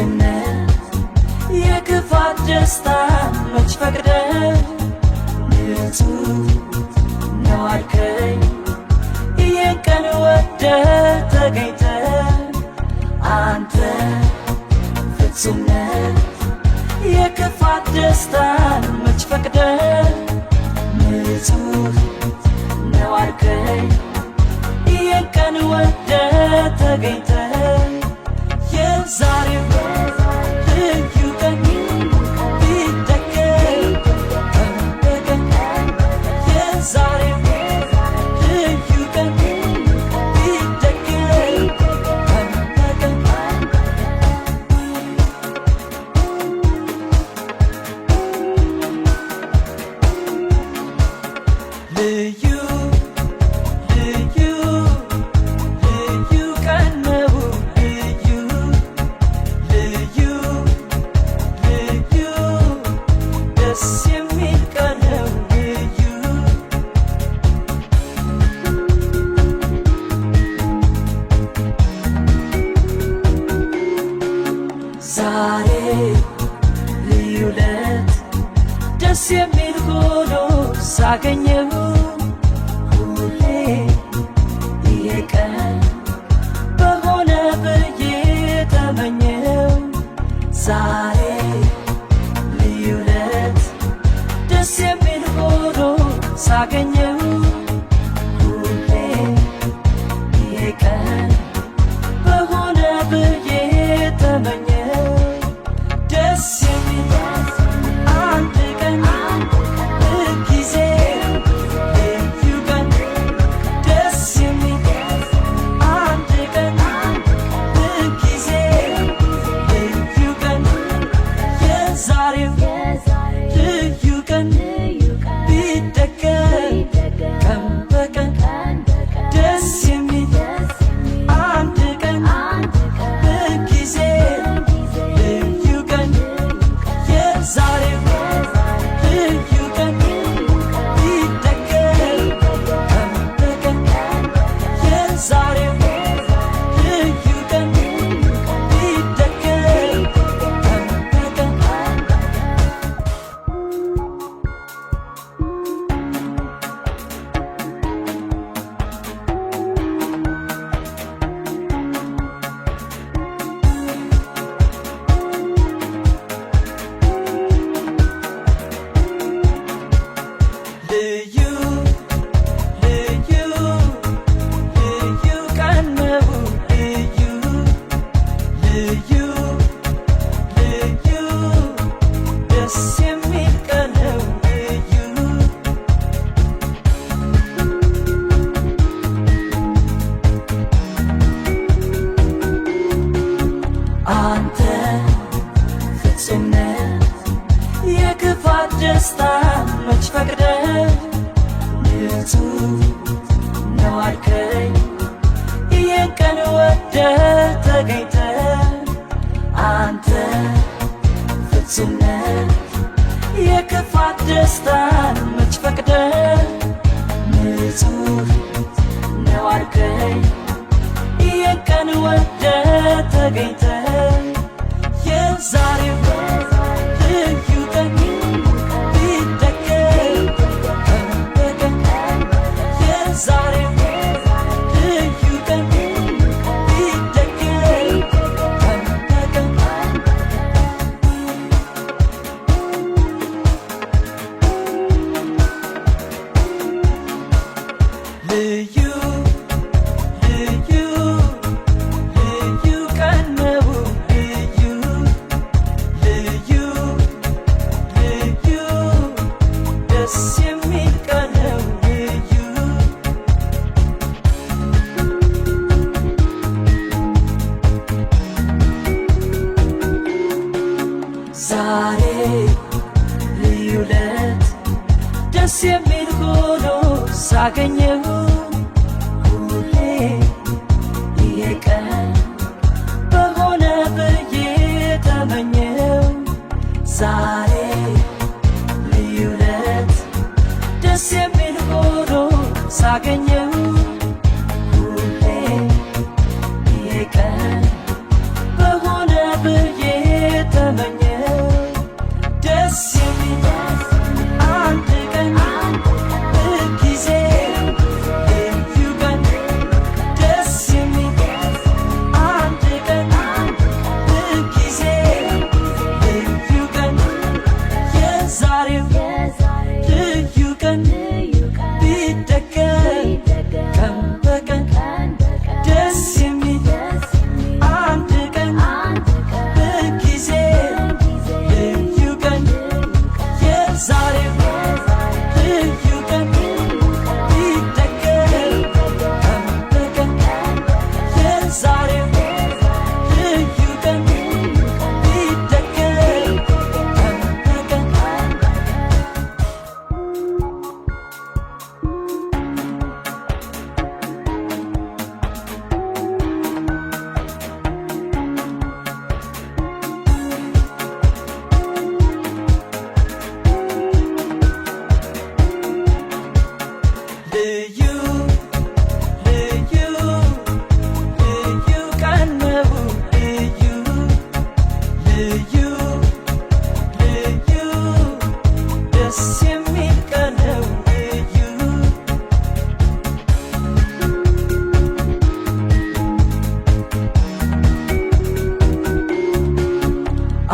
ፍጹምነት የክፋት ደስታ መች ፈቅደ ንጹህ ነው አልከኝ ይህን ቀን ወደ ተገኝተ አንተ ፍጹምነት የክፋት ደስታ መች ፈቅደ ንጹህ ነው አልከኝ ይህን ቀን ወደ ተገኝተ የዛሬው ልዩ ቀን ቢደገም ቀን የዛሬው ልዩ ቀን ቢደገም ቀን ልዩ ዛሬ ልዩ ለት ደስ የሚል ሆኖ ሳገኘው ሁሌ ይሄ ቀን በሆነ ብዬ ተመኘው ዛሬ ልዩ ለት ደስ የሚል ሆኖ ሳገኘው ሁሌ ይሄ ቀን በሆነ ብዬ ተመኘው አንተ ፍጹምነት የክፋት ደስታ መች ፈቅደ ንጹህ ነው አልከኝ ይህን ቀን ወደ ተገኝተ አንተ ፍጹምነት የክፋት ደስታ መች ፈቅደ ንጹህ ነው አልከኝ ይህን ቀን ወደ ተገኝተ የዛሬው ልዩ ቀን ቢደገም ቀን የዛሬው ልዩ ቀን ቢደገም ቀን ልዩ ዛሬ ልዩ ለት ደስ የሚል ሆኖ ሳገኘው ሁሌ ይሄ ቀን በሆነ ብዬ ተመኘው ዛሬ ልዩ ለት ደስ የሚል ሆኖ ሳገኘው ሁሌ ይሄ ቀን በሆነ ብዬ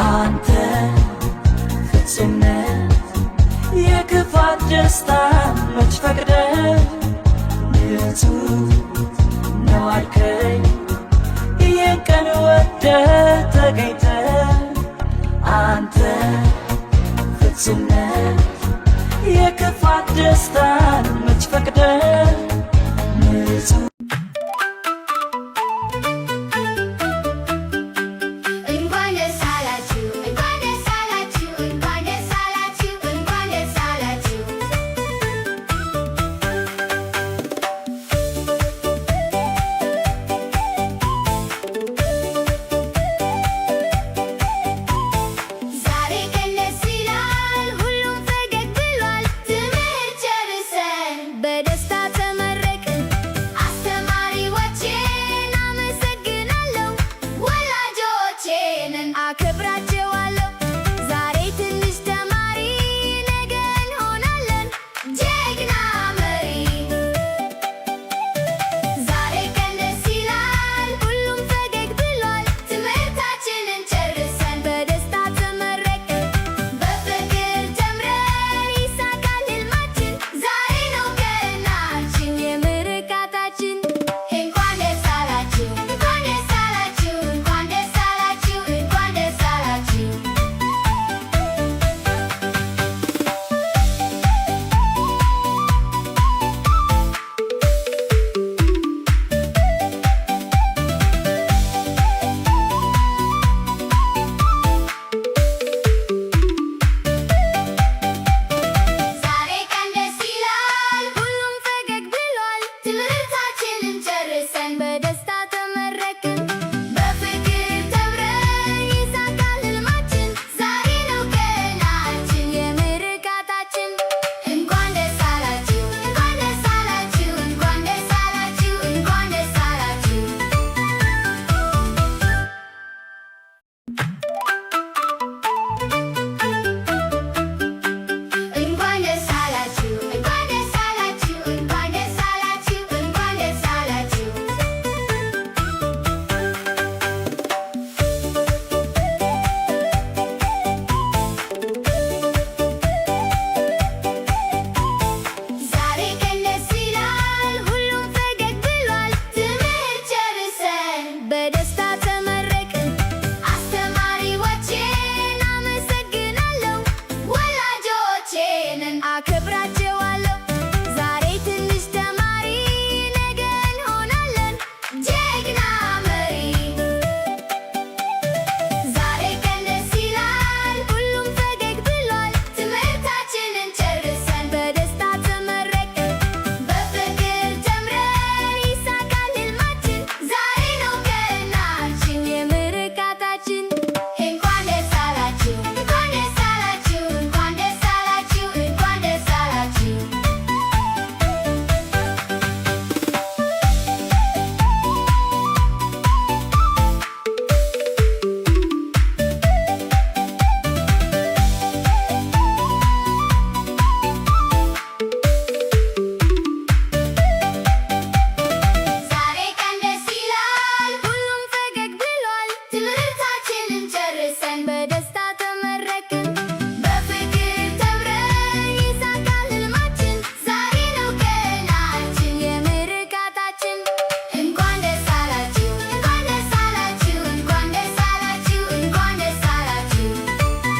አንተ ፍጹም ነህ የክፋት ደስታን መች ፈቅደህ ንጹህ ነው አልከኝ ይህን ቀን ወደህ ተገኝተህ አንተ ፍጹም ነህ የክፋት ደስታን መች ፈቅደህ ንጹህ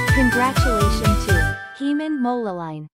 Congratulations to Heman Molaline.